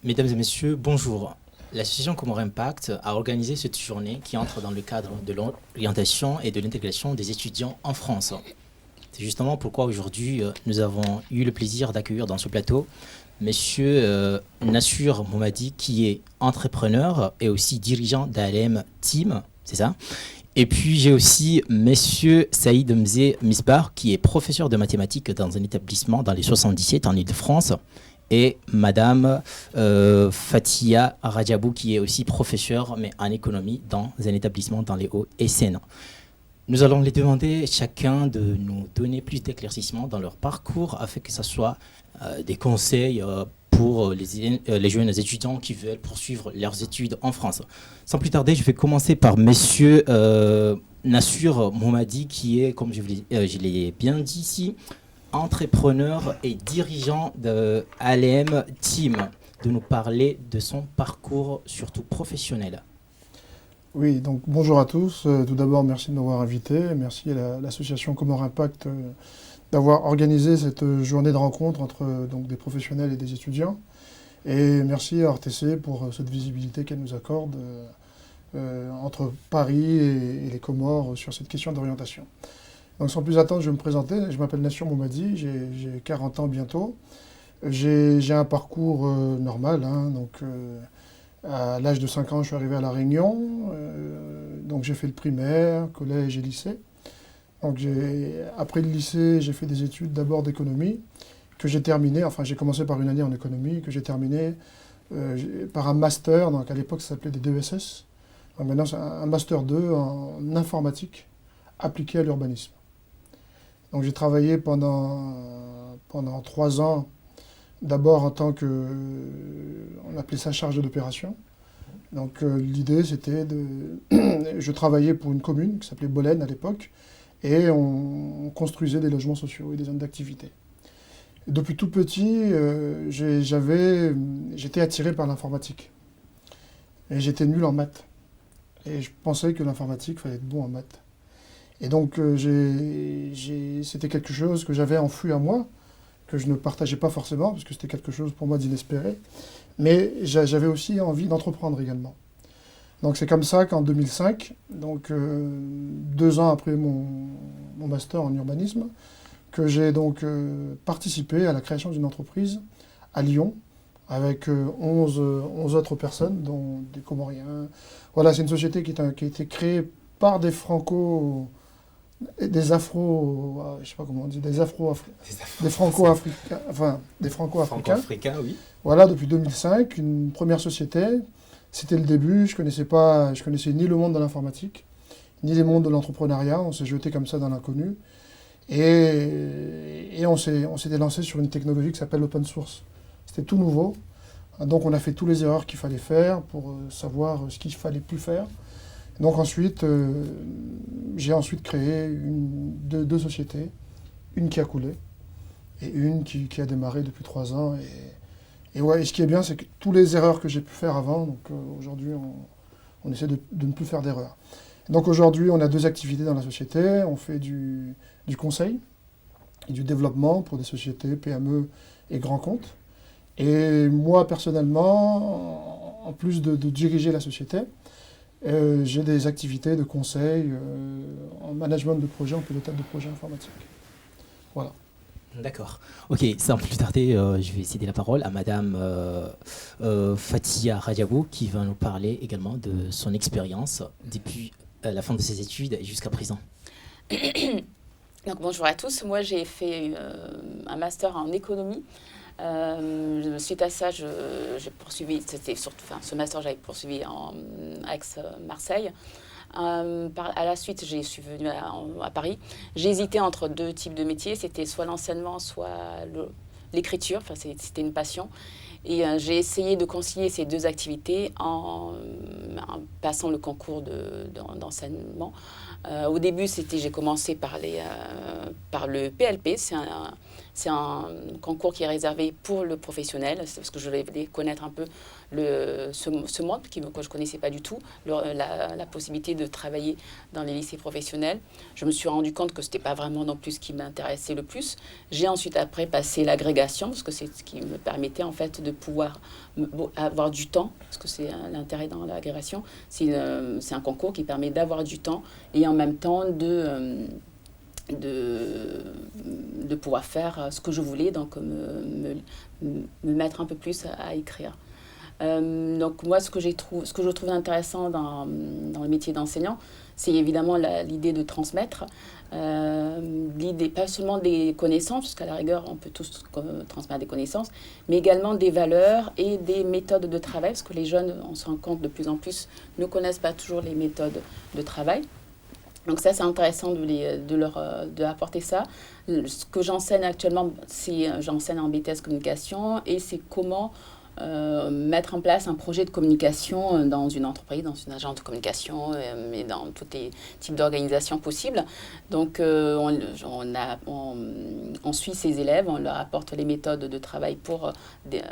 Mesdames et messieurs, bonjour. L'association Comores Impact a organisé cette journée qui entre dans le cadre de l'orientation et de l'intégration des étudiants en France. C'est justement pourquoi aujourd'hui nous avons eu le plaisir d'accueillir dans ce plateau Monsieur Nassur Moumadi, qui est entrepreneur et aussi dirigeant d'ALM Team, c'est ça. Et puis j'ai aussi Monsieur Saïd Mzé Misbar, qui est professeur de mathématiques dans un établissement dans les 77 en Ile-de-France. Et Madame Fatia Rajabou, qui est aussi professeure, mais en économie, dans un établissement dans les Hauts-et-Seine. Nous allons les demander chacun de nous donner plus d'éclaircissements dans leur parcours, afin que ce soit des conseils pour les jeunes étudiants qui veulent poursuivre leurs études en France. Sans plus tarder, je vais commencer par Monsieur Nassur Moumadi, qui est, comme je l'ai bien dit ici, entrepreneur et dirigeant de ALM Team, de nous parler de son parcours, surtout professionnel. Oui, donc bonjour à tous. Tout d'abord, merci de m'avoir invité. Merci à l'association Comores Impact d'avoir organisé cette journée de rencontre entre donc, des professionnels et des étudiants. Et merci à RTC pour cette visibilité qu'elle nous accorde entre Paris et les Comores sur cette question d'orientation. Donc sans plus attendre, je vais me présenter. Je m'appelle Nassur Moumadi, j'ai 40 ans bientôt. J'ai un parcours normal. Donc, à l'âge de 5 ans, je suis arrivé à La Réunion. Donc j'ai fait le primaire, collège et lycée. Donc après le lycée, j'ai fait des études d'abord d'économie, que j'ai terminé, enfin j'ai commencé par une année en économie, que j'ai terminé par un master, donc à l'époque ça s'appelait des DESS. Donc maintenant c'est un master 2 en informatique appliqué à l'urbanisme. Donc j'ai travaillé pendant 3 ans, d'abord en tant que, on appelait ça chargé d'opération. Donc l'idée c'était je travaillais pour une commune qui s'appelait Bolène à l'époque, et on construisait des logements sociaux et des zones d'activité. Depuis tout petit, j'étais attiré par l'informatique. Et j'étais nul en maths. Et je pensais que l'informatique, il fallait être bon en maths. Et donc, c'était quelque chose que j'avais enfoui à moi, que je ne partageais pas forcément, parce que c'était quelque chose pour moi d'inespéré. Mais j'avais aussi envie d'entreprendre également. Donc, c'est comme ça qu'en 2005, donc 2 ans après mon master en urbanisme, que j'ai donc participé à la création d'une entreprise à Lyon, avec 11 autres personnes, dont des Comoriens. Voilà, c'est une société qui a été créée par des des franco-africains, Franco-africains, oui. Voilà, depuis 2005, une première société. C'était le début, je connaissais ni le monde de l'informatique, ni le monde de l'entrepreneuriat. On s'est jeté comme ça dans l'inconnu. Et on s'était lancé sur une technologie qui s'appelle l'open source. C'était tout nouveau. Donc on a fait toutes les erreurs qu'il fallait faire pour savoir ce qu'il fallait plus faire. Donc ensuite, j'ai créé deux sociétés, une qui a coulé et une qui a démarré depuis 3 ans. Et ce qui est bien, c'est que toutes les erreurs que j'ai pu faire avant, donc aujourd'hui, on essaie de ne plus faire d'erreurs. Donc aujourd'hui, on a 2 activités dans la société. On fait du conseil et du développement pour des sociétés, PME et grands comptes. Et moi, personnellement, en plus de diriger la société, J'ai des activités de conseil en management de projet, en pilotage de projet informatique. Voilà. D'accord. Ok, sans plus tarder, je vais céder la parole à Madame Fatia Radiabou qui va nous parler également de son expérience depuis la fin de ses études jusqu'à présent. Donc, bonjour à tous. Moi, j'ai fait un master en économie. Suite à ça, j'ai poursuivi, ce master, j'avais poursuivi à Aix-Marseille. À la suite, je suis venue à Paris. J'ai hésité entre deux types de métiers. C'était soit l'enseignement, soit l'écriture. Enfin, c'était une passion. Et j'ai essayé de concilier ces deux activités en passant le concours d'enseignement. Au début, j'ai commencé par le PLP. C'est un concours qui est réservé pour le professionnel. C'est parce que je voulais connaître un peu ce monde que je ne connaissais pas du tout, la possibilité de travailler dans les lycées professionnels. Je me suis rendu compte que ce n'était pas vraiment non plus ce qui m'intéressait le plus. J'ai ensuite après passé l'agrégation, parce que c'est ce qui me permettait en fait de pouvoir avoir du temps, parce que c'est l'intérêt dans l'agrégation. C'est un concours qui permet d'avoir du temps et en même temps de pouvoir faire ce que je voulais, donc me mettre un peu plus à écrire. Donc moi, ce que je trouve intéressant dans le métier d'enseignant, c'est évidemment l'idée de transmettre, l'idée pas seulement des connaissances, parce qu'à la rigueur, on peut tous transmettre des connaissances, mais également des valeurs et des méthodes de travail, parce que les jeunes, on se rend compte de plus en plus, ne connaissent pas toujours les méthodes de travail. Donc ça, c'est intéressant de leur apporter ça. Ce que j'enseigne actuellement, j'enseigne en BTS communication et c'est comment mettre en place un projet de communication dans une entreprise, dans une agence de communication, mais dans tous les types d'organisations possibles. Donc on suit ces élèves, on leur apporte les méthodes de travail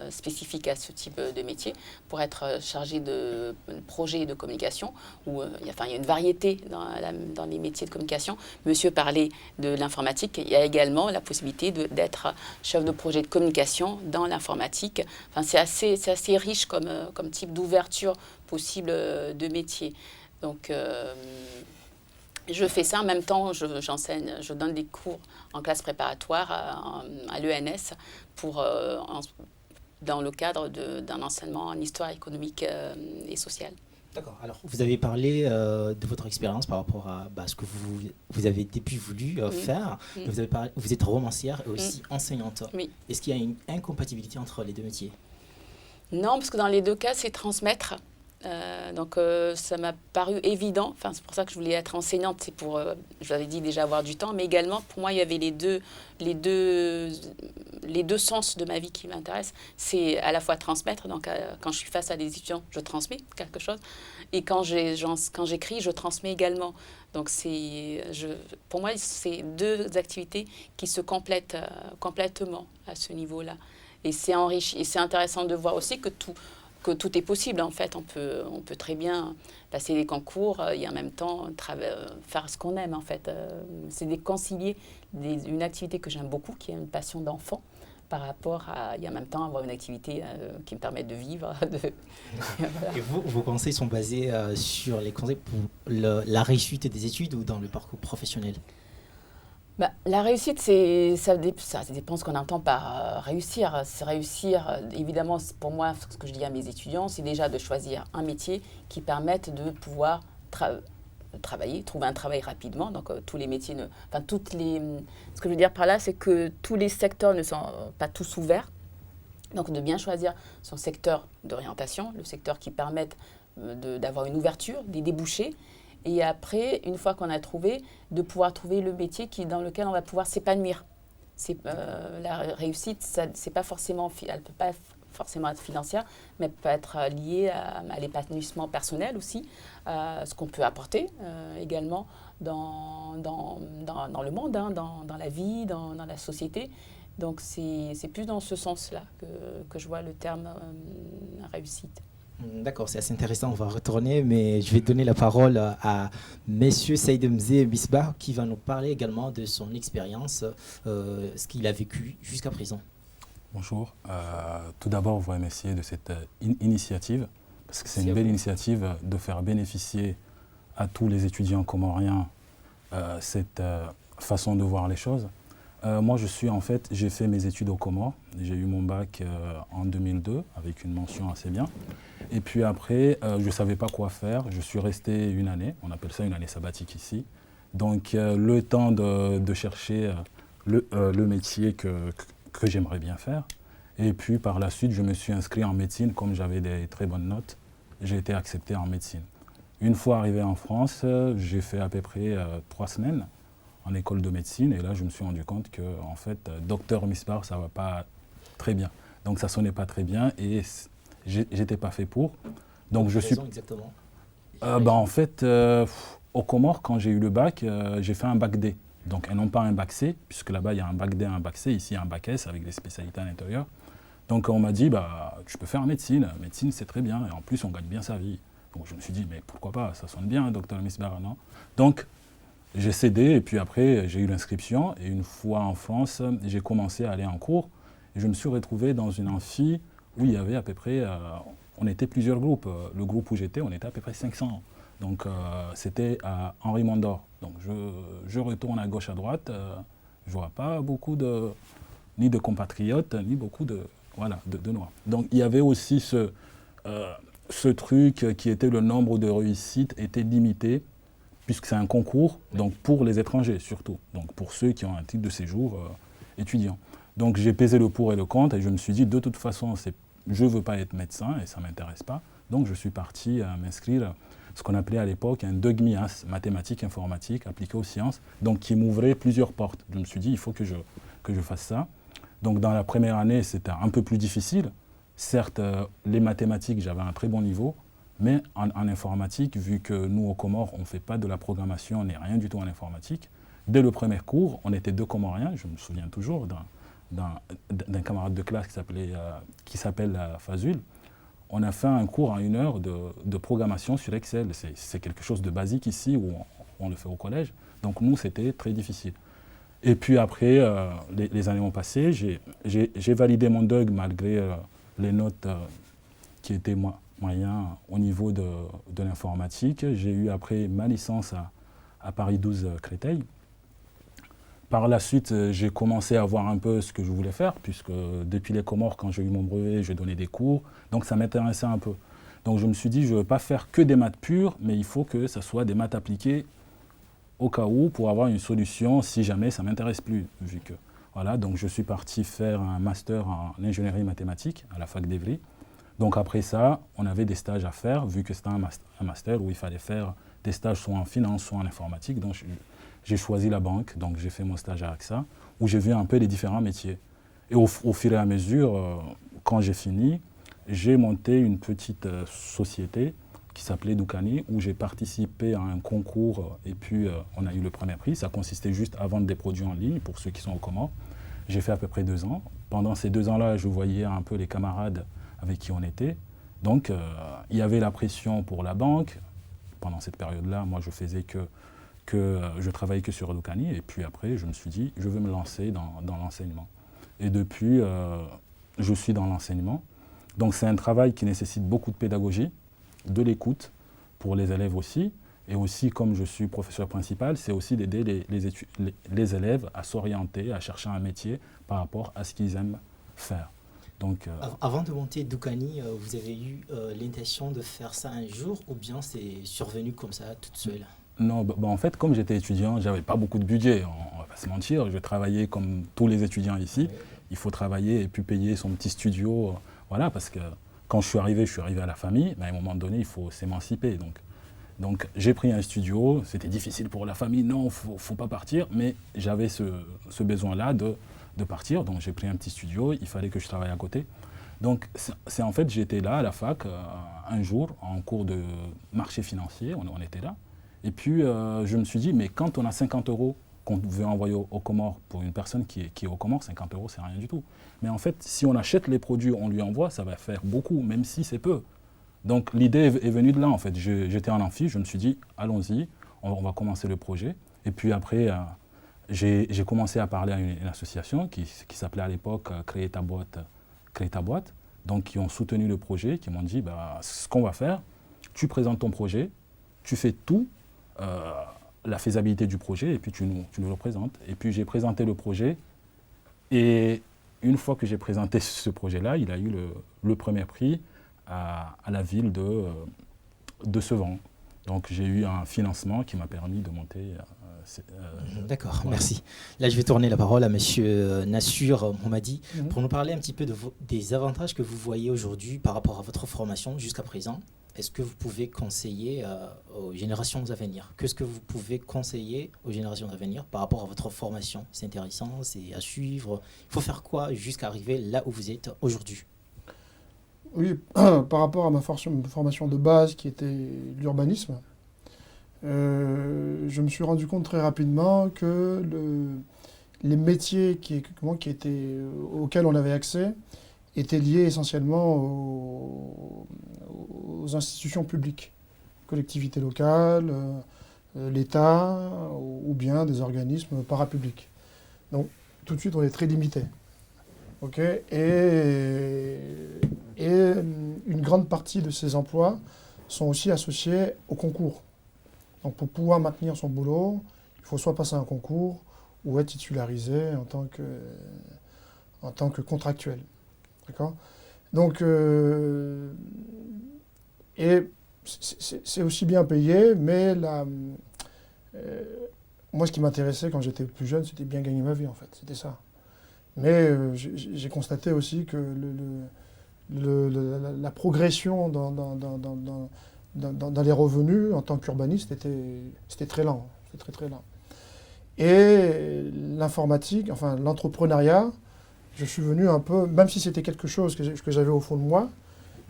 spécifiques à ce type de métier, pour être chargé de projets de communication, où il y a une variété dans les métiers de communication. Monsieur parlait de l'informatique, il y a également la possibilité d'être chef de projet de communication dans l'informatique. Enfin, c'est assez riche comme type d'ouverture possible de métier. Donc, je fais ça en même temps, j'enseigne, je donne des cours en classe préparatoire à l'ENS dans le cadre d'un enseignement en histoire économique et sociale. D'accord. Alors, vous avez parlé de votre expérience par rapport à ce que vous avez depuis voulu faire. Vous êtes romancière et aussi enseignante. Oui. Est-ce qu'il y a une incompatibilité entre les deux métiers? Non, parce que dans les deux cas, c'est transmettre. Donc ça m'a paru évident. Enfin, c'est pour ça que je voulais être enseignante. C'est pour, je l'avais dit déjà, avoir du temps. Mais également, pour moi, il y avait les deux sens de ma vie qui m'intéressent. C'est à la fois transmettre. Donc quand je suis face à des étudiants, je transmets quelque chose. Et quand j'écris, je transmets également. Donc pour moi, c'est deux activités qui se complètent complètement à ce niveau-là. Et c'est enrichi. Et c'est intéressant de voir aussi que tout est possible, en fait. On peut très bien passer des concours et en même temps faire ce qu'on aime, en fait. C'est de concilier une activité que j'aime beaucoup, qui est une passion d'enfant, par rapport à, et en même temps, avoir une activité qui me permette de vivre. Voilà. Et vos conseils sont basés sur les conseils pour la réussite des études ou dans le parcours professionnel? La réussite, ça dépend de ce qu'on entend par réussir. C'est réussir, évidemment, pour moi, ce que je dis à mes étudiants, c'est déjà de choisir un métier qui permette de pouvoir travailler, trouver un travail rapidement. Donc, tous les métiers, ce que je veux dire par là, c'est que tous les secteurs ne sont pas tous ouverts. Donc, de bien choisir son secteur d'orientation, le secteur qui permette d'avoir une ouverture, des débouchés. Et après, une fois qu'on a trouvé, de pouvoir trouver le métier dans lequel on va pouvoir s'épanouir. La réussite, c'est pas forcément, elle ne peut pas forcément être financière, mais elle peut être liée à l'épanouissement personnel aussi, à ce qu'on peut apporter également dans le monde, dans la vie, dans la société. Donc c'est plus dans ce sens-là que je vois le terme réussite. D'accord, c'est assez intéressant, on va retourner, mais je vais donner la parole à Monsieur Saïd Mzé Misbah qui va nous parler également de son expérience, ce qu'il a vécu jusqu'à présent. Bonjour, tout d'abord, vous remercier de cette initiative parce que c'est une belle initiative de faire bénéficier à tous les étudiants comoriens cette façon de voir les choses. Moi, j'ai fait mes études aux Comores. J'ai eu mon bac en 2002 avec une mention assez bien. Et puis après, je ne savais pas quoi faire. Je suis resté une année. On appelle ça une année sabbatique ici. Donc, le temps de chercher le métier que j'aimerais bien faire. Et puis, par la suite, je me suis inscrit en médecine. Comme j'avais des très bonnes notes, j'ai été accepté en médecine. Une fois arrivé en France, j'ai fait à peu près 3 semaines en école de médecine. Et là, je me suis rendu compte que, en fait, docteur Misbah, ça ne va pas très bien. Donc, ça ne sonnait pas très bien et j'étais pas fait pour. Donc, je suis... exactement. En fait, aux Comores, quand j'ai eu le bac, j'ai fait un bac D. Donc, et non pas un bac C, puisque là-bas, il y a un bac D et un bac C. Ici, il y a un bac S avec des spécialités à l'intérieur. Donc, on m'a dit, tu peux faire médecine. Médecine, c'est très bien. Et en plus, on gagne bien sa vie. Donc, je me suis dit, mais pourquoi pas? Ça sonne bien, docteur Misbah, non? Donc, j'ai cédé. Et puis après, j'ai eu l'inscription. Et une fois en France, j'ai commencé à aller en cours. Et je me suis retrouvé dans une amphi où il y avait à peu près... on était plusieurs groupes. Le groupe où j'étais, on était à peu près 500. Donc, c'était à Henri Mondor. Donc, je retourne à gauche, à droite. Je ne vois pas beaucoup ni de compatriotes, ni beaucoup de Noirs. Donc, il y avait aussi ce truc qui était le nombre de réussites était limité, puisque c'est un concours, donc pour les étrangers surtout. Donc, pour ceux qui ont un titre de séjour étudiant. Donc, j'ai pesé le pour et le contre et je me suis dit, de toute façon, je ne veux pas être médecin et ça ne m'intéresse pas. Donc, je suis parti m'inscrire ce qu'on appelait à l'époque un DEGMIAS, mathématiques, informatique, appliquées aux sciences, donc qui m'ouvrait plusieurs portes. Je me suis dit, il faut que je fasse ça. Donc dans la première année, c'était un peu plus difficile. Certes, les mathématiques, j'avais un très bon niveau, mais en informatique, vu que nous, aux Comores, on ne fait pas de la programmation, on n'est rien du tout en informatique, dès le premier cours, on était 2 Comoriens, je me souviens toujours d'un camarade de classe qui s'appelle Fazul. On a fait un cours en 1 heure de programmation sur Excel. C'est quelque chose de basique ici où on le fait au collège. Donc nous, c'était très difficile. Et puis après, les années ont passé. J'ai validé mon DEUG malgré les notes qui étaient moyennes au niveau de l'informatique. J'ai eu après ma licence à Paris 12 Créteil. Par la suite, j'ai commencé à voir un peu ce que je voulais faire, puisque depuis les Comores, quand j'ai eu mon brevet, j'ai donné des cours. Donc ça m'intéressait un peu. Donc je me suis dit, je ne veux pas faire que des maths pures, mais il faut que ce soit des maths appliquées au cas où, pour avoir une solution si jamais ça ne m'intéresse plus. Vu que, voilà, donc je suis parti faire un master en ingénierie mathématique à la fac d'Evry. Donc après ça, on avait des stages à faire, vu que c'était un master où il fallait faire des stages soit en finance, soit en informatique. Donc j'ai choisi la banque, donc j'ai fait mon stage à AXA, où j'ai vu un peu les différents métiers. Et au fur et à mesure, quand j'ai fini, j'ai monté une petite société qui s'appelait Doukani, où j'ai participé à un concours et puis on a eu le premier prix. Ça consistait juste à vendre des produits en ligne pour ceux qui sont au Comores. J'ai fait à peu près 2 ans. Pendant ces 2 ans-là, je voyais un peu les camarades avec qui on était. Donc il y avait la pression pour la banque. Pendant cette période-là, moi je faisais je travaillais que sur Doukani et puis après je me suis dit je veux me lancer dans l'enseignement. Et depuis je suis dans l'enseignement. Donc c'est un travail qui nécessite beaucoup de pédagogie, de l'écoute pour les élèves aussi. Et aussi comme je suis professeur principal, c'est aussi d'aider les élèves à s'orienter, à chercher un métier par rapport à ce qu'ils aiment faire. Donc, avant de monter Doukani, vous avez eu l'intention de faire ça un jour ou bien c'est survenu comme ça toute seule? Non, en fait, comme j'étais étudiant, j'avais pas beaucoup de budget, on va pas se mentir. Je travaillais comme tous les étudiants ici. Il faut travailler et puis payer son petit studio. Voilà, parce que quand je suis arrivé à la famille, mais à un moment donné, il faut s'émanciper. Donc j'ai pris un studio, c'était difficile pour la famille, non, faut pas partir, mais j'avais ce besoin-là de partir, donc j'ai pris un petit studio, il fallait que je travaille à côté. Donc c'est en fait, j'étais là à la fac un jour en cours de marché financier, on était là. Et puis, je me suis dit, mais quand on a 50 € qu'on veut envoyer aux Comores, pour une personne qui est aux Comores, 50 €, c'est rien du tout. Mais en fait, si on achète les produits, on lui envoie, ça va faire beaucoup, même si c'est peu. Donc, l'idée est venue de là, en fait. J'étais en amphi, je me suis dit, allons-y, on va commencer le projet. Et puis après, j'ai commencé à parler à une association qui s'appelait à l'époque Créer ta boîte. donc qui ont soutenu le projet, qui m'ont dit, bah, ce qu'on va faire, tu présentes ton projet, tu fais tout, la faisabilité du projet, et puis tu nous le présentes. Et puis j'ai présenté le projet, et une fois que j'ai présenté ce projet-là, il a eu le premier prix à la ville de Sevran. Donc j'ai eu un financement qui m'a permis de monter. D'accord, voilà. merci. Là, je vais tourner la parole à Monsieur Nassur Mohammadi Mhm. pour nous parler un petit peu des avantages que vous voyez aujourd'hui par rapport à votre formation jusqu'à présent. Est-ce que vous pouvez conseiller aux générations à venir? Qu'est-ce que vous pouvez conseiller aux générations à venir par rapport à votre formation? C'est intéressant, c'est à suivre. Il faut faire quoi jusqu'à arriver là où vous êtes aujourd'hui? Oui, par rapport à ma formation de base qui était l'urbanisme, je me suis rendu compte très rapidement que les métiers auxquels on avait accès étaient liés essentiellement aux institutions publiques, collectivités locales, l'État ou bien des organismes parapublics. Donc tout de suite on est très limité. Ok, et une grande partie de ces emplois sont aussi associés au concours. Donc pour pouvoir maintenir son boulot, il faut soit passer un concours ou être titularisé en tant que contractuel. D'accord? Donc, et c'est aussi bien payé, mais moi ce qui m'intéressait quand j'étais plus jeune, c'était bien gagner ma vie en fait, c'était ça. Mais j'ai constaté aussi que la progression dans les revenus en tant qu'urbaniste c'était très lent. C'était très très lent. Et l'informatique, enfin l'entrepreneuriat, je suis venu un peu, même si c'était quelque chose que j'avais au fond de moi,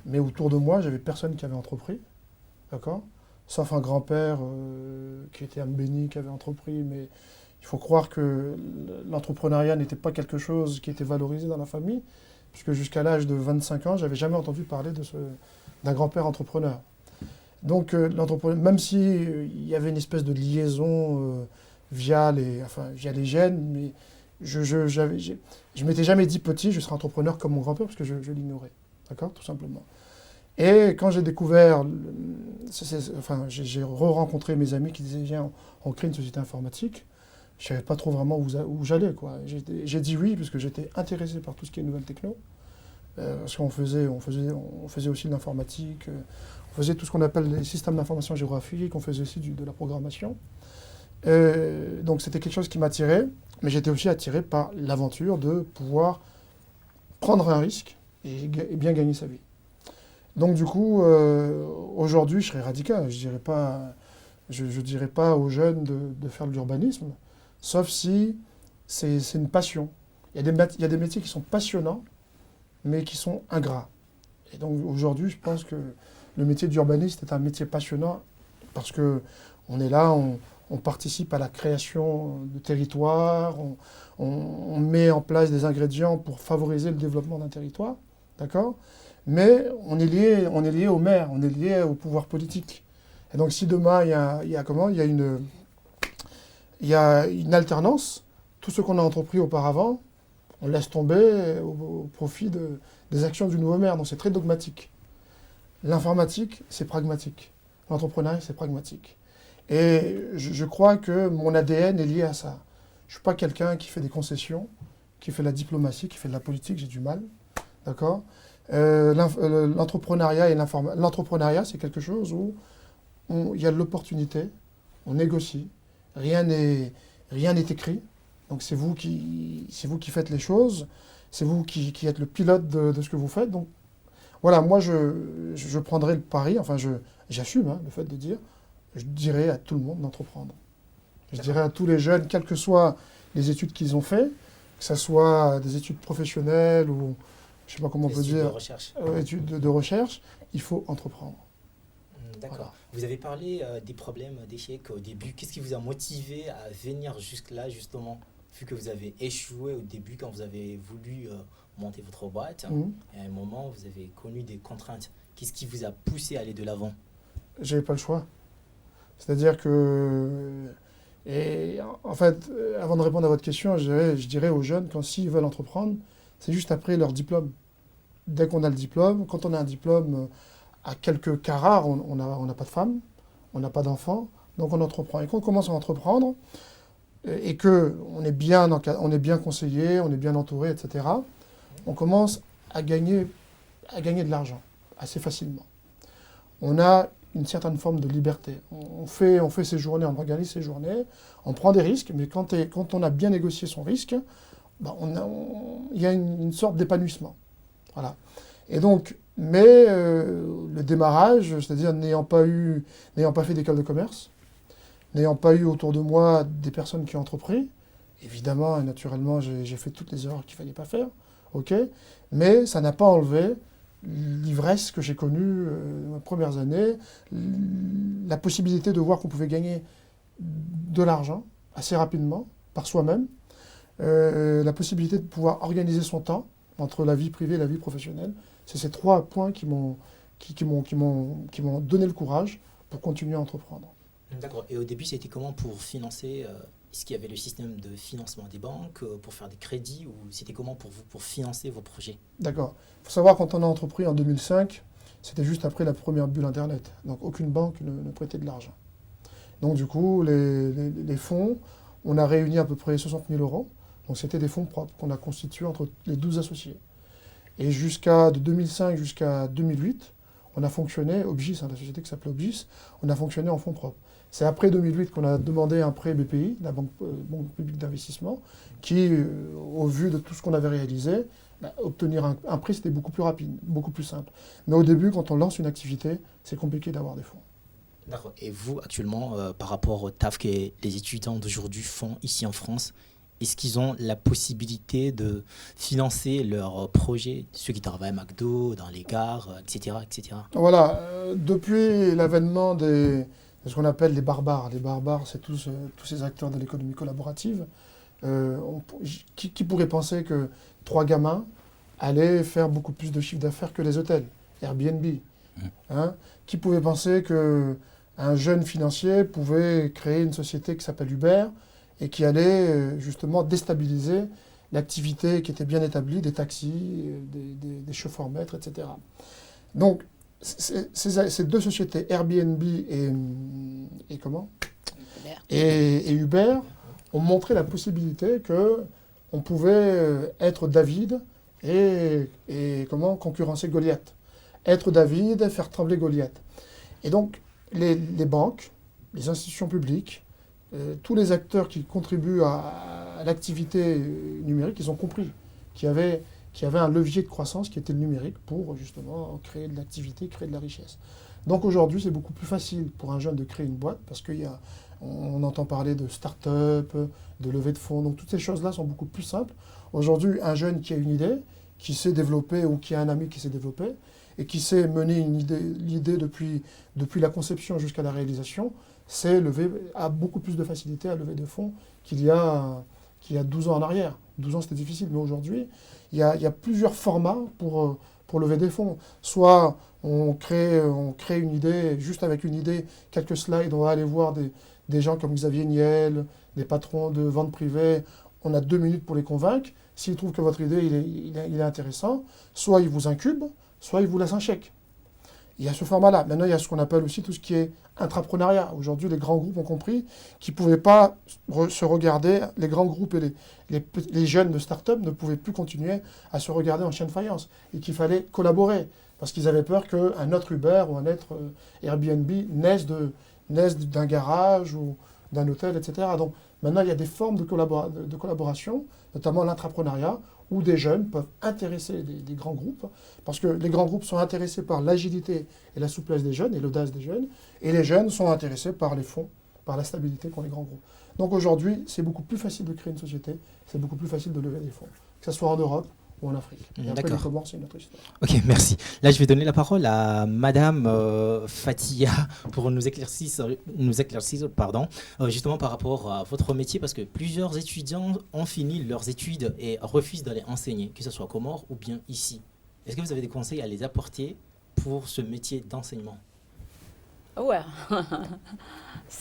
mais autour de moi, j'avais personne qui avait entrepris, d'accord? Sauf un grand-père qui était âme bénie, qui avait entrepris, mais il faut croire que l'entrepreneuriat n'était pas quelque chose qui était valorisé dans la famille, puisque jusqu'à l'âge de 25 ans, j'avais jamais entendu parler d'un grand-père entrepreneur. Donc, même s'il y avait une espèce de liaison via les gènes, mais je m'étais jamais dit petit, je serai entrepreneur comme mon grand-père, parce que je l'ignorais, d'accord, tout simplement. Et quand j'ai découvert, j'ai re-rencontré mes amis qui disaient, viens, on crée une société informatique. Je ne savais pas trop vraiment où j'allais, quoi. J'ai dit oui, parce que j'étais intéressé par tout ce qui est nouvelles techno. Parce qu'on faisait aussi de l'informatique, on faisait tout ce qu'on appelle les systèmes d'information géographique, on faisait aussi de la programmation. Donc c'était quelque chose qui m'attirait, mais j'étais aussi attiré par l'aventure de pouvoir prendre un risque et bien gagner sa vie. Donc du coup, aujourd'hui, je serais radical. Je dirais pas aux jeunes de faire de l'urbanisme, sauf si c'est une passion. Il y a des métiers qui sont passionnants, mais qui sont ingrats. Et donc aujourd'hui, je pense que le métier d'urbaniste est un métier passionnant parce que on est là, on participe à la création de territoires, on met en place des ingrédients pour favoriser le développement d'un territoire, d'accord? Mais on est lié au maire, on est lié au pouvoir politique. Et donc si demain il y a une alternance, tout ce qu'on a entrepris auparavant, on laisse tomber au profit des actions du nouveau maire. Donc c'est très dogmatique. L'informatique, c'est pragmatique. L'entrepreneuriat, c'est pragmatique. Et je crois que mon ADN est lié à ça. Je ne suis pas quelqu'un qui fait des concessions, qui fait de la diplomatie, qui fait de la politique, j'ai du mal. D'accord? L'entrepreneuriat l'entrepreneuriat, c'est quelque chose où il y a de l'opportunité, on négocie, rien n'est écrit. Donc c'est vous qui faites les choses, c'est vous qui êtes le pilote de ce que vous faites. Donc voilà, moi je prendrai le pari, enfin j'assume le fait de dire, je dirais à tout le monde d'entreprendre. Je dirais à tous les jeunes, quelles que soient les études qu'ils ont fait, que ce soit des études professionnelles ou je ne sais pas comment on peut dire, études de recherche, il faut entreprendre. D'accord. Voilà. Vous avez parlé des problèmes d'échec au début. Qu'est-ce qui vous a motivé à venir jusque-là, justement, vu que vous avez échoué au début quand vous avez voulu monter votre boîte, et à un moment, vous avez connu des contraintes. Qu'est-ce qui vous a poussé à aller de l'avant? J'avais pas le choix. C'est-à-dire que... Et en fait, avant de répondre à votre question, je dirais aux jeunes, s'ils veulent entreprendre, c'est juste après leur diplôme. dès qu'on a le diplôme, quand on a un diplôme, à quelques cas rares, on n'a pas de femme, on n'a pas d'enfants, donc on entreprend. Et quand on commence à entreprendre, et qu'on est bien conseillé, on est bien entouré, etc., on commence à gagner de l'argent assez facilement. On a une certaine forme de liberté. On fait ses journées, on organise ses journées, on prend des risques, mais quand on a bien négocié son risque, ben il y a une sorte d'épanouissement. Voilà. Et donc, mais le démarrage, c'est-à-dire n'ayant pas fait d'école de commerce, n'ayant pas eu autour de moi des personnes qui ont entrepris, évidemment et naturellement, j'ai fait toutes les erreurs qu'il ne fallait pas faire, ok, mais ça n'a pas enlevé l'ivresse que j'ai connue dans mes premières années, la possibilité de voir qu'on pouvait gagner de l'argent assez rapidement, par soi-même, la possibilité de pouvoir organiser son temps entre la vie privée et la vie professionnelle. C'est ces 3 points qui m'ont donné le courage pour continuer à entreprendre. D'accord. Et au début, c'était comment pour financer est-ce qu'il y avait le système de financement des banques pour faire des crédits ou c'était comment pour vous pour financer vos projets? D'accord. Il faut savoir, quand on a entrepris en 2005, c'était juste après la première bulle Internet. Donc aucune banque ne prêtait de l'argent. Donc du coup, les fonds, on a réuni à peu près 60 000 euros. Donc c'était des fonds propres qu'on a constitués entre les 12 associés. Et de 2005 jusqu'à 2008, on a fonctionné, Obgis, la société qui s'appelait Obgis, on a fonctionné en fonds propres. C'est après 2008 qu'on a demandé un prêt BPI, la Banque publique d'investissement, qui, au vu de tout ce qu'on avait réalisé, obtenir un prêt, c'était beaucoup plus rapide, beaucoup plus simple. Mais au début, quand on lance une activité, c'est compliqué d'avoir des fonds. D'accord. Et vous, actuellement, par rapport au taf que les étudiants d'aujourd'hui font ici en France, est-ce qu'ils ont la possibilité de financer leurs projets, ceux qui travaillent à McDo, dans les gares, etc., etc. Voilà, depuis l'avènement de ce qu'on appelle les barbares c'est tous ces acteurs de l'économie collaborative, qui pourrait penser que 3 gamins allaient faire beaucoup plus de chiffre d'affaires que les hôtels, Airbnb, hein? Qui pouvait penser qu'un jeune financier pouvait créer une société qui s'appelle Uber, et qui allait justement déstabiliser l'activité qui était bien établie, des taxis, des chauffeurs-maîtres, etc. Donc, ces 2 sociétés, Airbnb et comment et Uber, ont montré la possibilité qu'on pouvait être David et concurrencer Goliath. Être David, faire trembler Goliath. Et donc, les banques, les institutions publiques, tous les acteurs qui contribuent à l'activité numérique, ils ont compris qu'il y avait un levier de croissance qui était le numérique pour justement créer de l'activité, créer de la richesse. Donc aujourd'hui, c'est beaucoup plus facile pour un jeune de créer une boîte parce qu'on entend parler de start-up, de levée de fonds. Donc toutes ces choses-là sont beaucoup plus simples. Aujourd'hui, un jeune qui a une idée, qui sait développer ou qui a un ami qui sait développer et qui sait mener l'idée depuis la conception jusqu'à la réalisation, a beaucoup plus de facilité à lever des fonds qu'il y a 12 ans en arrière. 12 ans, c'était difficile, mais aujourd'hui, il y a plusieurs formats pour lever des fonds. Soit on crée une idée, juste avec une idée, quelques slides, on va aller voir des gens comme Xavier Niel, des patrons de vente privée, on a 2 minutes pour les convaincre. S'ils trouvent que votre idée il est intéressant, soit ils vous incubent, soit ils vous laissent un chèque. Il y a ce format-là. Maintenant, il y a ce qu'on appelle aussi tout ce qui est intrapreneuriat. Aujourd'hui, les grands groupes ont compris qu'ils ne pouvaient pas se regarder, les grands groupes et les jeunes de start-up ne pouvaient plus continuer à se regarder en chien de faïence et qu'il fallait collaborer parce qu'ils avaient peur qu'un autre Uber ou un autre Airbnb naisse d'un garage ou d'un hôtel, etc. Donc maintenant, il y a des formes de collaboration, notamment l'intrapreneuriat, où des jeunes peuvent intéresser des grands groupes, parce que les grands groupes sont intéressés par l'agilité et la souplesse des jeunes, et l'audace des jeunes, et les jeunes sont intéressés par les fonds, par la stabilité qu'ont les grands groupes. Donc aujourd'hui, c'est beaucoup plus facile de créer une société, c'est beaucoup plus facile de lever des fonds, que ce soit en Europe ou en Afrique. Et après, les Comores, c'est une autre histoire. Ok, merci. Là, je vais donner la parole à Madame Fatia pour nous éclaircir justement par rapport à votre métier, parce que plusieurs étudiants ont fini leurs études et refusent d'aller enseigner, que ce soit aux Comores ou bien ici. Est-ce que vous avez des conseils à les apporter pour ce métier d'enseignement? Ouais,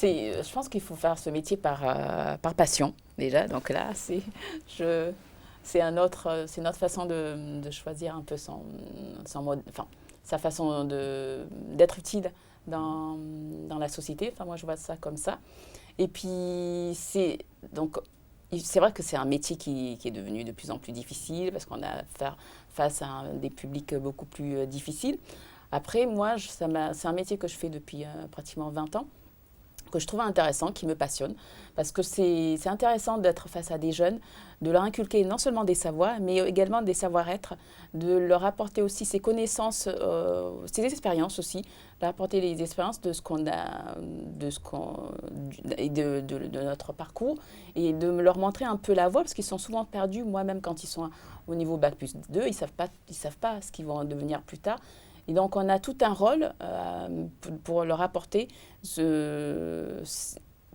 je pense qu'il faut faire ce métier par passion déjà. Donc là, c'est une autre façon de choisir un peu sa façon d'être utile dans la société. Enfin, moi, je vois ça comme ça. Et puis, c'est vrai que c'est un métier qui est devenu de plus en plus difficile parce qu'on a à faire face à des publics beaucoup plus difficiles. Après, moi, c'est un métier que je fais depuis pratiquement 20 ans, que je trouve intéressant, qui me passionne, parce que c'est intéressant d'être face à des jeunes, de leur inculquer non seulement des savoirs, mais également des savoir-être, de leur apporter aussi ses connaissances, ses expériences aussi, leur apporter les expériences de ce qu'on a, de notre parcours, et de leur montrer un peu la voie, parce qu'ils sont souvent perdus, moi-même quand ils sont au niveau Bac+2, ils savent pas ce qu'ils vont devenir plus tard. Et donc, on a tout un rôle pour leur apporter,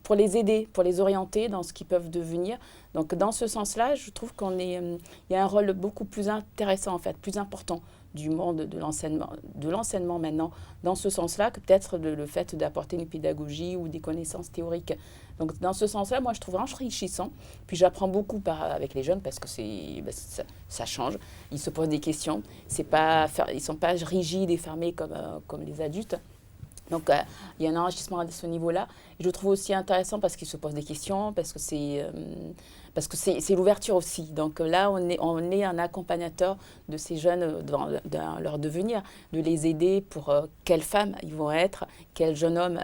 pour les aider, pour les orienter dans ce qu'ils peuvent devenir. Donc, dans ce sens-là, je trouve il y a un rôle beaucoup plus intéressant, en fait, plus important du monde de l'enseignement maintenant, dans ce sens-là, que peut-être le fait d'apporter une pédagogie ou des connaissances théoriques. Donc, dans ce sens-là, moi, je trouve enrichissant. Puis, j'apprends beaucoup avec les jeunes parce que ça change. Ils se posent des questions. Ils ne sont pas rigides et fermés comme les adultes. Donc, il y a un enrichissement à ce niveau-là. Et je trouve aussi intéressant parce qu'ils se posent des questions, parce que c'est l'ouverture aussi. Donc là, on est un accompagnateur de ces jeunes dans leur devenir, de les aider pour quelle femme ils vont être, quel jeune homme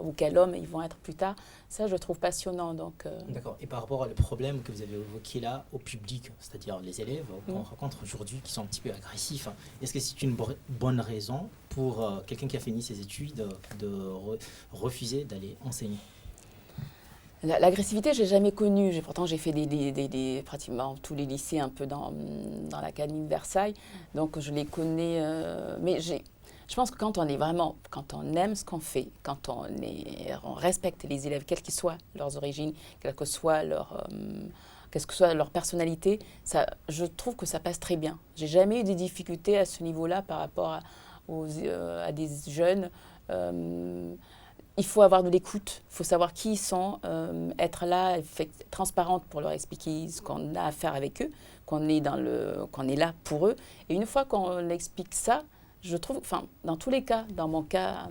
ou quel homme ils vont être plus tard. Ça, je trouve passionnant. D'accord. Et par rapport au problème que vous avez évoqué là, au public, c'est-à-dire les élèves qu'on rencontre aujourd'hui qui sont un petit peu agressifs, est-ce que c'est une bonne raison pour quelqu'un qui a fini ses études de refuser d'aller enseigner? L'agressivité, je n'ai jamais connue. Pourtant, j'ai fait pratiquement tous les lycées un peu dans l'Académie de Versailles. Donc, je les connais. Mais je pense que quand on aime ce qu'on fait, quand on respecte les élèves, quelles que soient leurs origines, quelle que soit leur personnalité, je trouve que ça passe très bien. J'ai jamais eu de difficultés à ce niveau-là par rapport à des jeunes. Il faut avoir de l'écoute, il faut savoir qui ils sont, être là, transparente pour leur expliquer ce qu'on a à faire avec eux, qu'on est là pour eux. Et une fois qu'on explique ça, je trouve, dans tous les cas, dans mon cas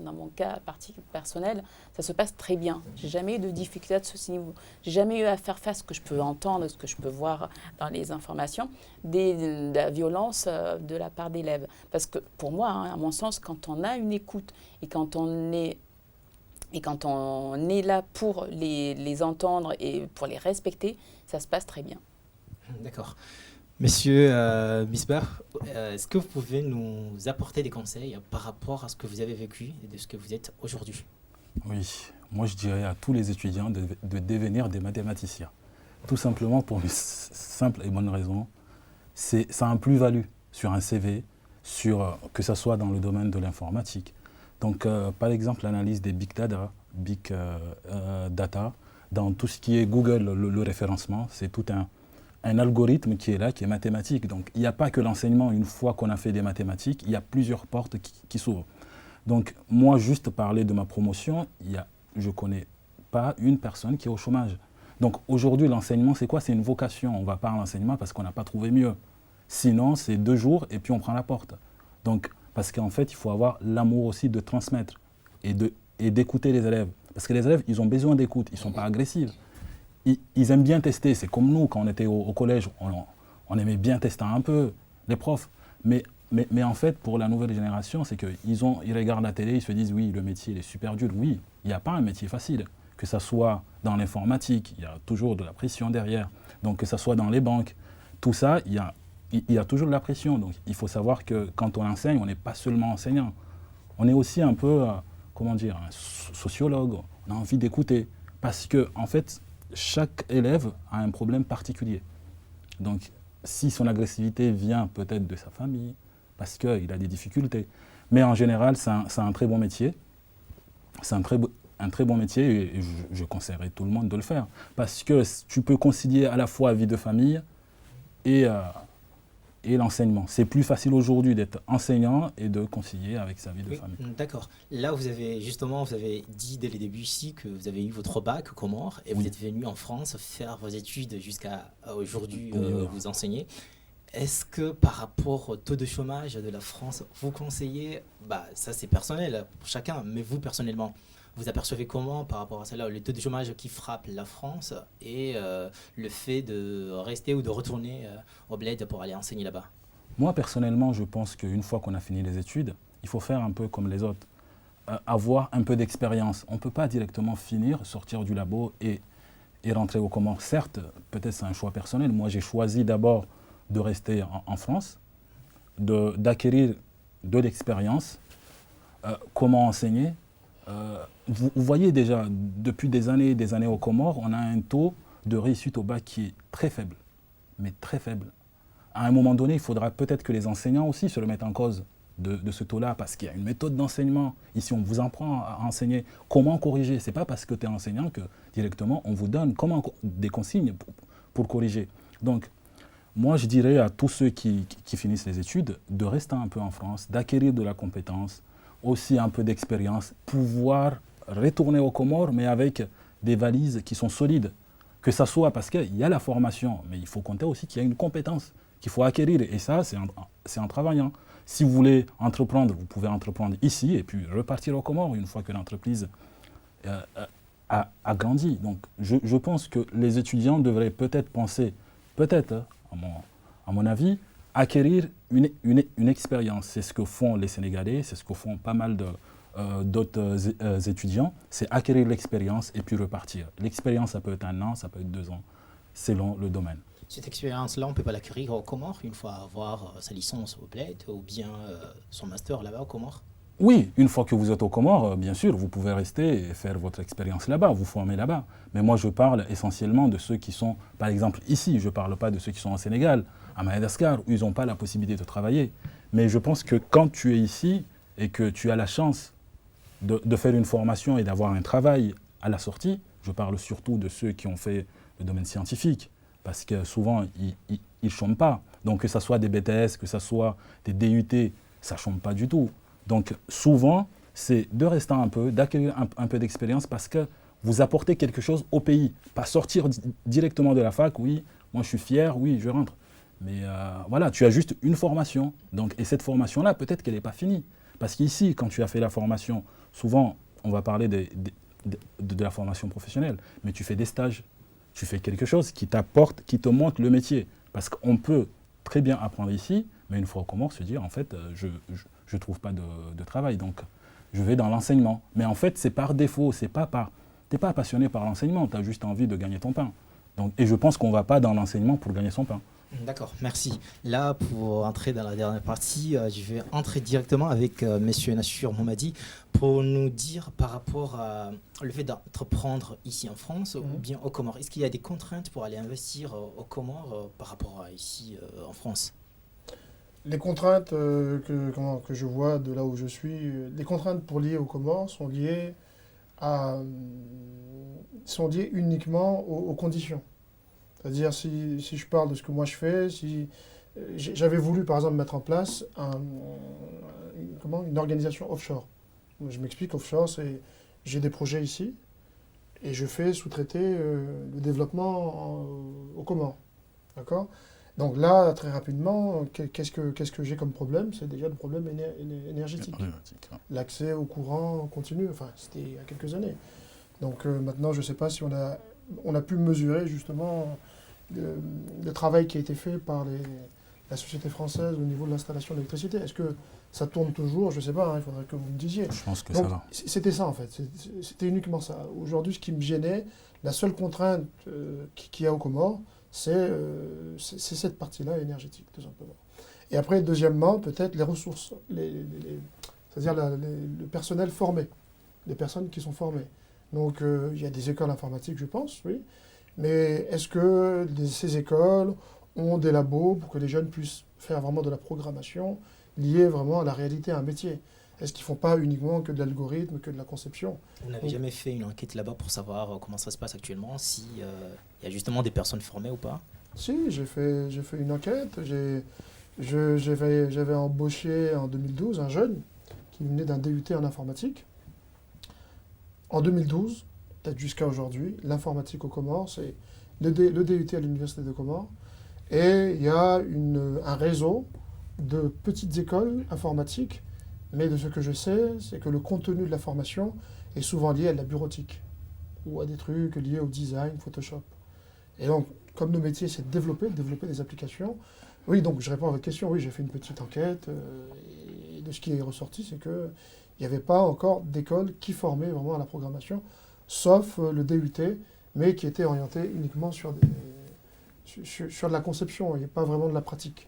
personnel, ça se passe très bien. J'ai jamais eu de difficulté de ce niveau. J'ai jamais eu à faire face à ce que je peux entendre, ce que je peux voir dans les informations, de la violence de la part d'élèves. Parce que pour moi, à mon sens, quand on a une écoute et quand on est là pour les entendre et pour les respecter, ça se passe très bien. D'accord. Monsieur Misbah, est-ce que vous pouvez nous apporter des conseils par rapport à ce que vous avez vécu et de ce que vous êtes aujourd'hui? Oui, moi je dirais à tous les étudiants de devenir des mathématiciens. Tout simplement pour une simple et bonne raison, ça a un plus-value sur un CV, que ce soit dans le domaine de l'informatique. Donc, par exemple, l'analyse des big data, dans tout ce qui est Google, le référencement, c'est tout un algorithme qui est là, qui est mathématique. Donc, il n'y a pas que l'enseignement. Une fois qu'on a fait des mathématiques, il y a plusieurs portes qui s'ouvrent. Donc, moi, juste parler de ma promotion, je ne connais pas une personne qui est au chômage. Donc, aujourd'hui, l'enseignement, c'est quoi? C'est une vocation. On ne va pas à l'enseignement parce qu'on n'a pas trouvé mieux. Sinon, c'est 2 jours et puis on prend la porte. Donc, parce qu'en fait, il faut avoir l'amour aussi de transmettre et d'écouter les élèves. Parce que les élèves, ils ont besoin d'écoute, ils ne sont pas agressifs. Ils aiment bien tester, c'est comme nous, quand on était au collège, on aimait bien tester un peu, les profs. Mais en fait, pour la nouvelle génération, c'est qu'ils regardent la télé, ils se disent, oui, le métier, il est super dur. Oui, il n'y a pas un métier facile. Que ça soit dans l'informatique, il y a toujours de la pression derrière. Donc, que ça soit dans les banques, tout ça, il y a toujours de la pression. Donc, il faut savoir que quand on enseigne, on n'est pas seulement enseignant. On est aussi un peu, un sociologue. On a envie d'écouter. Parce que, en fait, chaque élève a un problème particulier. Donc, si son agressivité vient peut-être de sa famille, parce qu'il a des difficultés. Mais en général, c'est un très bon métier. C'est un très bon métier et je conseillerais tout le monde de le faire. Parce que tu peux concilier à la fois vie de famille et et l'enseignement. C'est plus facile aujourd'hui d'être enseignant et de concilier avec sa vie de Oui, famille. d'accord. Là, vous avez dit dès le début ici que vous avez eu votre bac au Comores et vous Oui. êtes venu en France faire vos études jusqu'à aujourd'hui, Oui. vous enseignez. Est-ce que par rapport au taux de chômage de la France, vous conseillez, ça c'est personnel pour chacun, mais vous personnellement, vous apercevez comment par rapport à cela, le taux de chômage qui frappe la France et le fait de rester ou de retourner au bled pour aller enseigner là-bas? Moi, personnellement, je pense qu'une fois qu'on a fini les études, il faut faire un peu comme les autres, avoir un peu d'expérience. On ne peut pas directement finir, sortir du labo et rentrer au Comores. Certes, peut-être c'est un choix personnel. Moi, j'ai choisi d'abord de rester en France, d'acquérir de l'expérience, comment enseigner. Vous voyez déjà, depuis des années aux Comores, on a un taux de réussite au bac qui est très faible, mais très faible. À un moment donné, il faudra peut-être que les enseignants aussi se remettent en cause de ce taux-là, parce qu'il y a une méthode d'enseignement. Ici, on vous apprend à enseigner comment corriger. Ce n'est pas parce que tu es enseignant que directement on vous donne des consignes pour corriger. Donc, moi, je dirais à tous ceux qui finissent les études de rester un peu en France, d'acquérir de la compétence, aussi un peu d'expérience, pouvoir retourner aux Comores, mais avec des valises qui sont solides. Que ça soit parce qu'il y a la formation, mais il faut compter aussi qu'il y a une compétence qu'il faut acquérir. Et ça, c'est en travaillant. Si vous voulez entreprendre, vous pouvez entreprendre ici et puis repartir aux Comores une fois que l'entreprise a grandi. Donc, je pense que les étudiants devraient peut-être penser, à mon avis, acquérir une expérience. C'est ce que font les Sénégalais, c'est ce que font pas mal d'autres étudiants, c'est acquérir l'expérience et puis repartir. L'expérience, ça peut être 1 an, ça peut être 2 ans, selon le domaine. Cette expérience-là, on ne peut pas l'acquérir aux Comores une fois avoir sa licence au bled ou bien son master là-bas aux Comores? Oui, une fois que vous êtes aux Comores, bien sûr, vous pouvez rester et faire votre expérience là-bas, vous former là-bas. Mais moi, je parle essentiellement de ceux qui sont, par exemple, ici. Je ne parle pas de ceux qui sont au Sénégal, à Madagascar, où ils n'ont pas la possibilité de travailler. Mais je pense que quand tu es ici et que tu as la chance de faire une formation et d'avoir un travail à la sortie, je parle surtout de ceux qui ont fait le domaine scientifique, parce que souvent, ils ne chôment pas. Donc, que ce soit des BTS, que ce soit des DUT, ça ne chôme pas du tout. Donc, souvent, c'est de rester un peu, d'acquérir un peu d'expérience parce que vous apportez quelque chose au pays. Pas sortir directement de la fac, oui, moi je suis fier, oui, je rentre. Mais voilà, tu as juste une formation. Donc, et cette formation-là, peut-être qu'elle n'est pas finie. Parce qu'ici, quand tu as fait la formation, souvent, on va parler de la formation professionnelle, mais tu fais des stages. Tu fais quelque chose qui t'apporte, qui te montre le métier. Parce qu'on peut très bien apprendre ici, mais une fois au Comores, se dire, en fait, je ne trouve pas de travail, donc je vais dans l'enseignement. Mais en fait, c'est par défaut, tu n'es pas passionné par l'enseignement, tu as juste envie de gagner ton pain. Donc, et je pense qu'on ne va pas dans l'enseignement pour gagner son pain. D'accord, merci. Là, pour entrer dans la dernière partie, je vais entrer directement avec M. Nassur Mohammadi pour nous dire par rapport au fait d'entreprendre ici en France ou bien aux Comores. Est-ce qu'il y a des contraintes pour aller investir aux Comores par rapport à ici en France? Les contraintes que je vois de là où je suis, les contraintes liées aux Comores sont liées uniquement aux conditions. C'est-à-dire, si je parle de ce que moi je fais, j'avais voulu par exemple mettre en place une organisation offshore. Je m'explique, offshore, c'est j'ai des projets ici et je fais sous-traiter le développement aux Comores. D'accord ? Donc là, très rapidement, qu'est-ce que j'ai comme problème? C'est déjà le problème énergétique. L'accès au courant continu, enfin, c'était il y a quelques années. Donc maintenant, je ne sais pas si on a pu mesurer justement le travail qui a été fait par la société française au niveau de l'installation de l'électricité. Est-ce que ça tourne toujours? Je ne sais pas, il faudrait que vous me disiez. Je pense que donc, ça va. C'était ça en fait, c'était uniquement ça. Aujourd'hui, ce qui me gênait, la seule contrainte qu'il y a aux Comores, c'est cette partie-là énergétique, tout simplement. Et après, deuxièmement, peut-être les ressources, c'est-à-dire le personnel formé, les personnes qui sont formées. Donc, il y a des écoles informatiques, je pense, oui. Mais est-ce que ces écoles ont des labos pour que les jeunes puissent faire vraiment de la programmation liée vraiment à la réalité, à un métier? Est-ce qu'ils ne font pas uniquement que de l'algorithme, que de la conception? Vous n'avez jamais fait une enquête là-bas pour savoir comment ça se passe actuellement, s'il y a justement des personnes formées ou pas? Si, j'ai fait une enquête. J'avais embauché en 2012 un jeune qui venait d'un DUT en informatique. En 2012, peut-être jusqu'à aujourd'hui, l'informatique aux Comores, c'est le DUT à l'Université de Comores. Et il y a un réseau de petites écoles informatiques, mais de ce que je sais, c'est que le contenu de la formation est souvent lié à de la bureautique ou à des trucs liés au design, Photoshop. Et donc, comme nos métiers, c'est de développer des applications. Oui, donc je réponds à votre question. Oui, j'ai fait une petite enquête. Et de ce qui est ressorti, c'est qu'il n'y avait pas encore d'école qui formait vraiment à la programmation, sauf le DUT, mais qui était orienté uniquement sur de la conception et pas vraiment de la pratique.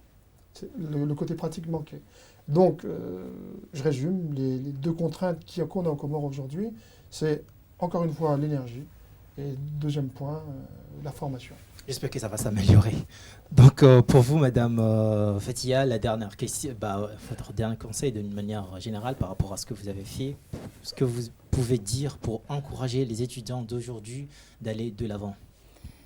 Le côté pratique manquait. Donc, je résume, les deux contraintes qu'on a aux Comores aujourd'hui, c'est encore une fois l'énergie et deuxième point, la formation. J'espère que ça va s'améliorer. Donc, pour vous, Madame Fatia, la dernière question, votre dernier conseil d'une manière générale par rapport à ce que vous avez fait, ce que vous pouvez dire pour encourager les étudiants d'aujourd'hui d'aller de l'avant?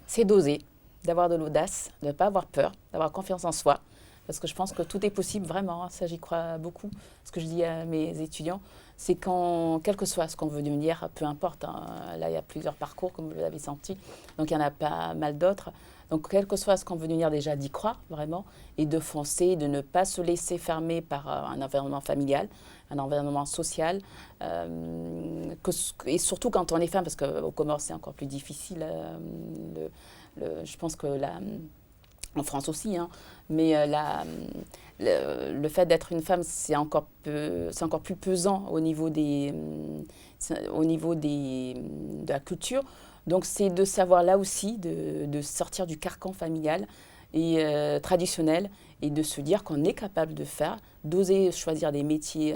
C'est d'oser, d'avoir de l'audace, de ne pas avoir peur, d'avoir confiance en soi. Parce que je pense que tout est possible, vraiment, ça j'y crois beaucoup. Ce que je dis à mes étudiants, c'est quel que soit ce qu'on veut devenir, peu importe, hein, là il y a plusieurs parcours, comme vous l'avez senti, donc il y en a pas mal d'autres. Donc quel que soit ce qu'on veut devenir, déjà d'y croire, vraiment, et de foncer, de ne pas se laisser fermer par un environnement familial, un environnement social, et surtout quand on est femme, parce qu'au Comores c'est encore plus difficile, je pense que en France aussi, hein, mais le fait d'être une femme, c'est encore plus pesant au niveau de la culture. Donc c'est de savoir là aussi, de sortir du carcan familial et traditionnel et de se dire qu'on est capable de faire, d'oser choisir des métiers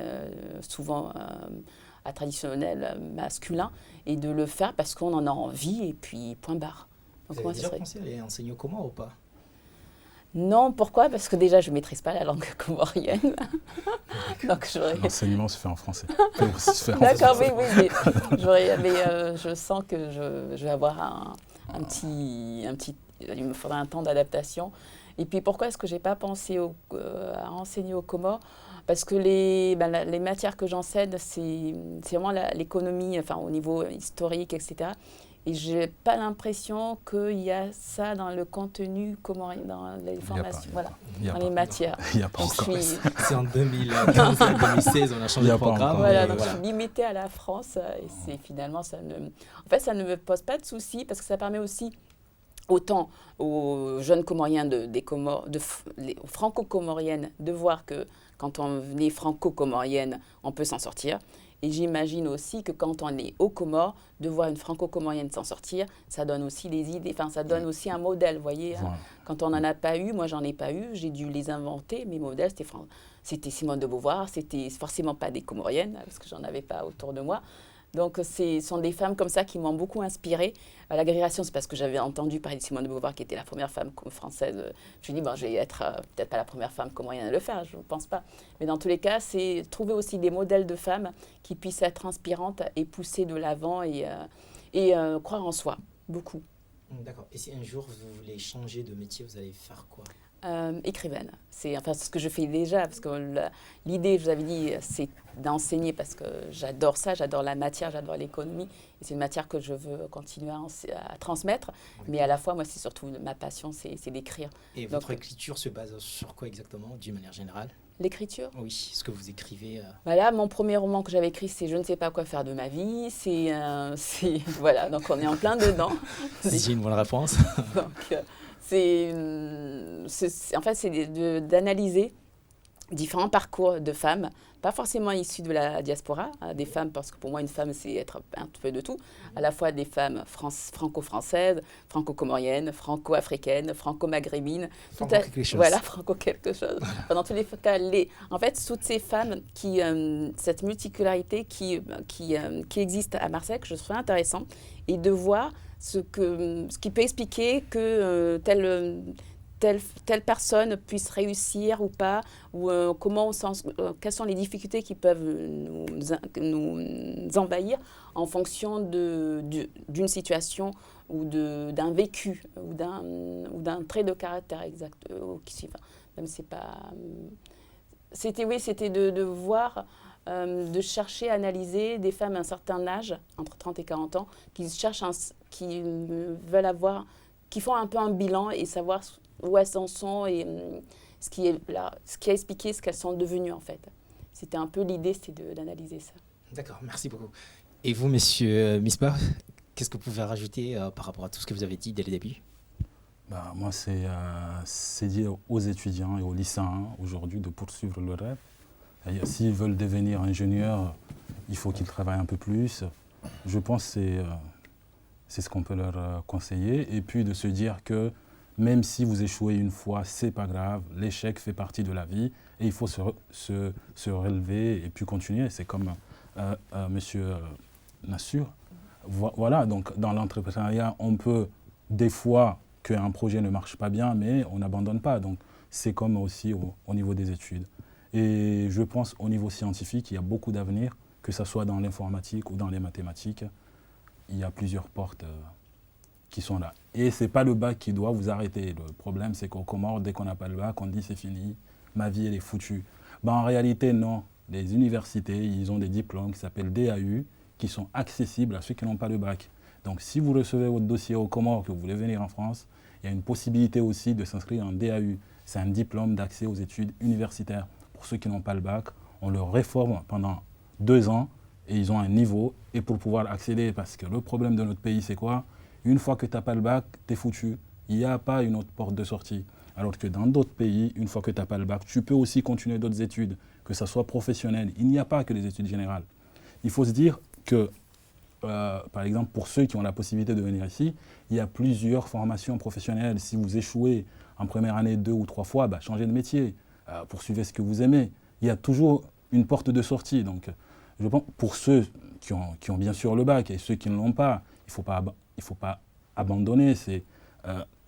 souvent à traditionnel masculin et de le faire parce qu'on en a envie et puis point barre. Donc, vous avez déjà pensé à aller enseigner au Comores ou pas? Non, pourquoi? Parce que déjà, je ne maîtrise pas la langue comorienne. L'enseignement se fait en français. D'accord, oui, mais je sens que je vais avoir il me faudra un temps d'adaptation. Et puis, pourquoi est-ce que je n'ai pas pensé à enseigner aux Comores? Parce que les matières que j'enseigne, c'est vraiment l'économie, enfin, au niveau historique, etc. Et je n'ai pas l'impression qu'il y a ça dans le contenu comorien, dans les formations, dans les matières. Il n'y a pas encore. C'est en 2015-2016, on a changé de programme. Voilà, donc je suis limitée à la France et c'est finalement, ça ne me pose pas de soucis parce que ça permet aussi autant aux jeunes Comoriens aux franco-comoriennes de voir que quand on est franco-comorienne, on peut s'en sortir. Et j'imagine aussi que quand on est aux Comores, de voir une franco-comorienne s'en sortir, ça donne aussi les idées, enfin ça donne aussi un modèle, vous voyez. Voilà. Hein. Quand on n'en a pas eu, moi j'en ai pas eu, j'ai dû les inventer. Mes modèles, c'était Simone de Beauvoir, c'était forcément pas des Comoriennes, parce que j'en avais pas autour de moi. Donc, ce sont des femmes comme ça qui m'ont beaucoup inspirée. L'agrégation, c'est parce que j'avais entendu parler de Simone de Beauvoir, qui était la première femme française. Je me suis dit, je vais être peut-être pas la première femme comorienne à le faire, je ne pense pas. Mais dans tous les cas, c'est trouver aussi des modèles de femmes qui puissent être inspirantes et pousser de l'avant et croire en soi, beaucoup. D'accord. Et si un jour vous voulez changer de métier, vous allez faire quoi? Écrivaine. C'est ce que je fais déjà, parce que l'idée, je vous avais dit, c'est d'enseigner parce que j'adore ça, j'adore la matière, j'adore l'économie. Et c'est une matière que je veux continuer à transmettre. Oui. Mais à la fois, moi, c'est surtout ma passion, c'est d'écrire. Et votre écriture se base sur quoi exactement, d'une manière générale? L'écriture? Oui, ce que vous écrivez. Là, mon premier roman que j'avais écrit, c'est « Je ne sais pas quoi faire de ma vie ». Voilà, donc on est en plein dedans. C'est une bonne réponse. Donc, c'est d'analyser différents parcours de femmes, pas forcément issues de la diaspora, des femmes, parce que pour moi, une femme, c'est être un peu de tout, à la fois des femmes franco-françaises, franco-comoriennes, franco-africaines, franco-maghrébines. Franco-quelque chose. Voilà, franco-quelque chose. Dans tous les cas, en fait, toutes ces femmes, cette multicularité qui existe à Marseille, que je trouve intéressant, et de voir ce qui peut expliquer que telle personne puisse réussir ou pas, ou quelles sont les difficultés qui peuvent nous envahir en fonction d'une situation ou d'un vécu ou d'un trait de caractère exact qui suit. Même c'est pas. C'était de voir, de chercher à analyser des femmes à un certain âge, entre 30 et 40 ans, qui veulent avoir, qui font un peu un bilan et savoir où elles en sont et ce qui a expliqué ce qu'elles sont devenues en fait. C'était un peu l'idée, c'était d'analyser ça. D'accord, merci beaucoup. Et vous, monsieur Misbah, qu'est-ce que vous pouvez rajouter par rapport à tout ce que vous avez dit dès le début? Moi, c'est dire aux étudiants et aux lycéens aujourd'hui de poursuivre le rêve. S'ils veulent devenir ingénieurs, il faut qu'ils travaillent un peu plus. Je pense que c'est ce qu'on peut leur conseiller. Et puis de se dire que même si vous échouez une fois, c'est pas grave. L'échec fait partie de la vie et il faut se relever et puis continuer. C'est comme monsieur Nassur. Voilà, donc dans l'entrepreneuriat, on peut des fois qu'un projet ne marche pas bien, mais on n'abandonne pas. Donc c'est comme aussi au niveau des études. Et je pense au niveau scientifique, il y a beaucoup d'avenir, que ce soit dans l'informatique ou dans les mathématiques. Il y a plusieurs portes qui sont là. Et ce n'est pas le bac qui doit vous arrêter. Le problème, c'est qu'au Comores, dès qu'on n'a pas le bac, on dit c'est fini, ma vie, elle est foutue. En réalité, non. Les universités, ils ont des diplômes qui s'appellent DAU, qui sont accessibles à ceux qui n'ont pas le bac. Donc si vous recevez votre dossier au Comores, que vous voulez venir en France, il y a une possibilité aussi de s'inscrire en DAU. C'est un diplôme d'accès aux études universitaires. Pour ceux qui n'ont pas le bac, on leur réforme pendant 2 ans et ils ont un niveau. Et pour pouvoir accéder, parce que le problème de notre pays, c'est quoi? Une fois que tu n'as pas le bac, tu es foutu. Il n'y a pas une autre porte de sortie. Alors que dans d'autres pays, une fois que tu n'as pas le bac, tu peux aussi continuer d'autres études, que ce soit professionnel. Il n'y a pas que les études générales. Il faut se dire que, par exemple, pour ceux qui ont la possibilité de venir ici, il y a plusieurs formations professionnelles. Si vous échouez en première année 2 ou 3 fois, changez de métier, poursuivez ce que vous aimez. Il y a toujours une porte de sortie. Donc, je pense pour ceux qui ont bien sûr le bac et ceux qui ne l'ont pas, il ne faut pas abandonner. C'est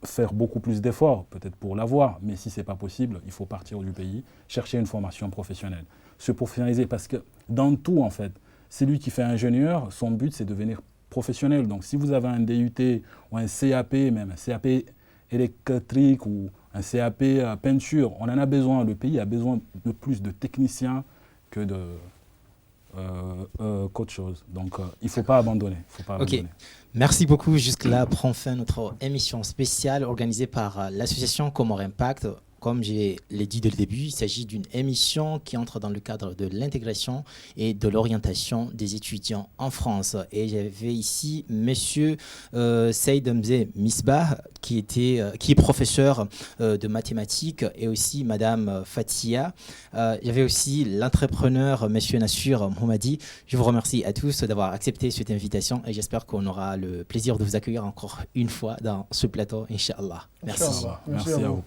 faire beaucoup plus d'efforts, peut-être pour l'avoir, mais si ce n'est pas possible, il faut partir du pays, chercher une formation professionnelle, se professionnaliser, parce que dans tout, en fait, celui qui fait ingénieur, son but, c'est de devenir professionnel. Donc, si vous avez un DUT ou un CAP, même un CAP électrique ou un CAP peinture, on en a besoin. Le pays a besoin de plus de techniciens que qu'autre chose. Donc, il ne faut pas abandonner. Ok, merci beaucoup. Jusque-là prend fin notre émission spéciale organisée par l'association Comores Impact. Comme je l'ai dit dès le début, il s'agit d'une émission qui entre dans le cadre de l'intégration et de l'orientation des étudiants en France. Et j'avais ici Monsieur Saïd Mzé Misbah, qui est professeur de mathématiques, et aussi Madame Fatia. J'avais aussi l'entrepreneur Monsieur Nassur Mohammadi. Je vous remercie à tous d'avoir accepté cette invitation et j'espère qu'on aura le plaisir de vous accueillir encore une fois dans ce plateau, Inch'Allah. Merci. Inch'Allah. Merci à vous.